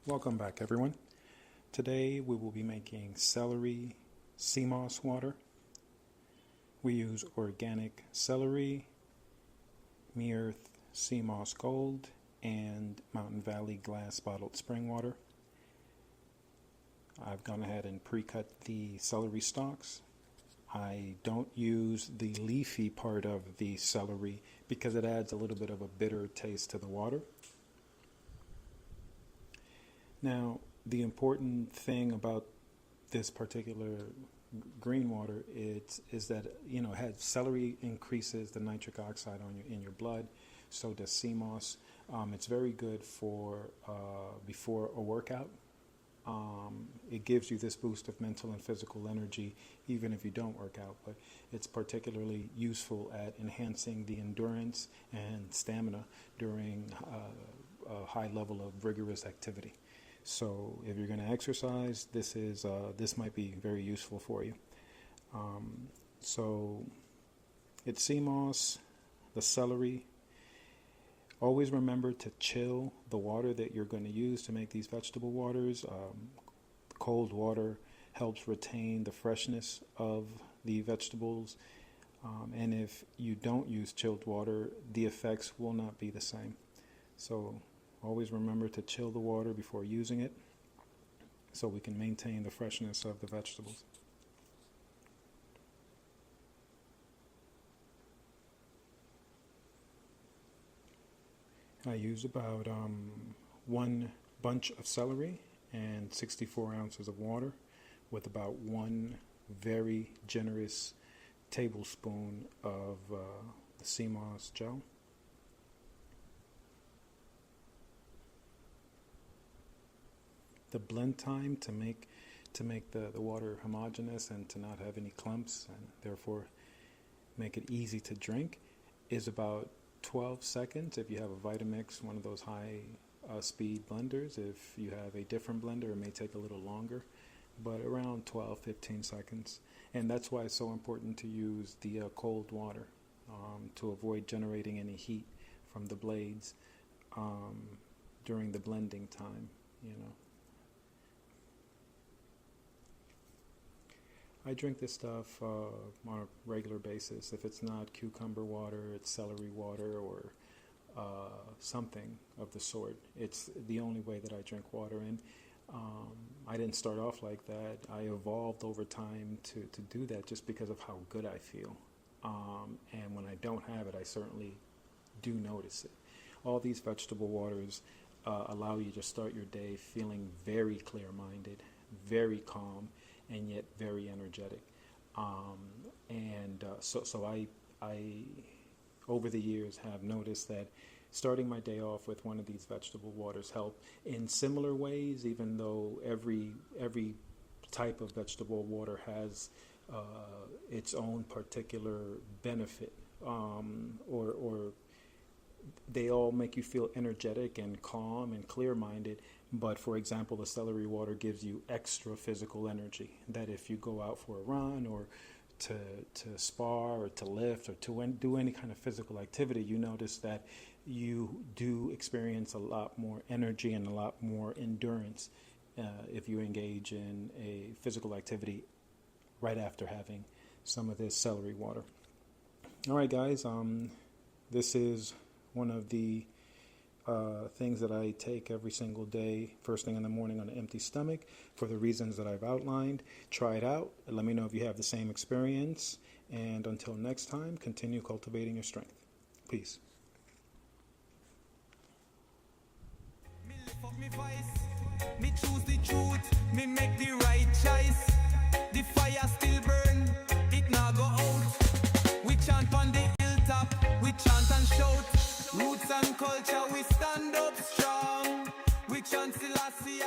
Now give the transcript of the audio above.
Welcome back, everyone. Today we will be making celery sea moss water. We use organic celery, Me-Earth Sea Moss Gold, and Mountain Valley glass bottled spring water. I've gone ahead and pre-cut the celery stalks. I don't use the leafy part of the celery because it adds a little bit of a bitter taste to the water. Now, the important thing about this particular green water is that celery increases the nitric oxide in your blood. So does sea moss. It's very good for before a workout. It gives you this boost of mental and physical energy even if you don't work out, but it's particularly useful at enhancing the endurance and stamina during a high level of rigorous activity. So if you're going to exercise, this might be very useful for you. So it's sea moss, the celery. Always remember to chill the water that you're going to use to make these vegetable waters. Cold water helps retain the freshness of the vegetables. And if you don't use chilled water, the effects will not be the same. So always remember to chill the water before using it so we can maintain the freshness of the vegetables. I use about one bunch of celery and 64 ounces of water with about one very generous tablespoon of the sea moss gel. The blend time to make the water homogeneous and to not have any clumps and therefore make it easy to drink is about 12 seconds if you have a Vitamix, one of those high speed blenders. If you have a different blender, it may take a little longer, but around 12-15 seconds. And that's why it's so important to use the cold water to avoid generating any heat from the blades during the blending time, I drink this stuff on a regular basis. If it's not cucumber water, it's celery water or something of the sort. It's the only way that I drink water. And I didn't start off like that. I evolved over time to do that just because of how good I feel. And when I don't have it, I certainly do notice it. All these vegetable waters allow you to start your day feeling very clear-minded, very calm, and yet very energetic. So I over the years have noticed that starting my day off with one of these vegetable waters help in similar ways, even though every type of vegetable water has its own particular benefit, or they all make you feel energetic and calm and clear-minded. But for example, the celery water gives you extra physical energy that if you go out for a run or to spar or to lift or to do any kind of physical activity, you notice that you do experience a lot more energy and a lot more endurance if you engage in a physical activity right after having some of this celery water. All right, guys, this is one of the things that I take every single day, first thing in the morning on an empty stomach, for the reasons that I've outlined. Try it out. Let me know if you have the same experience. And until next time, continue cultivating your strength. Peace. Me lift up me voice, me choose the truth, me make the right choice. The fire still burn, it now go out. We chant on the hilltop, we chant and shout. Roots and culture, we stand up strong. We chant Celery Sea.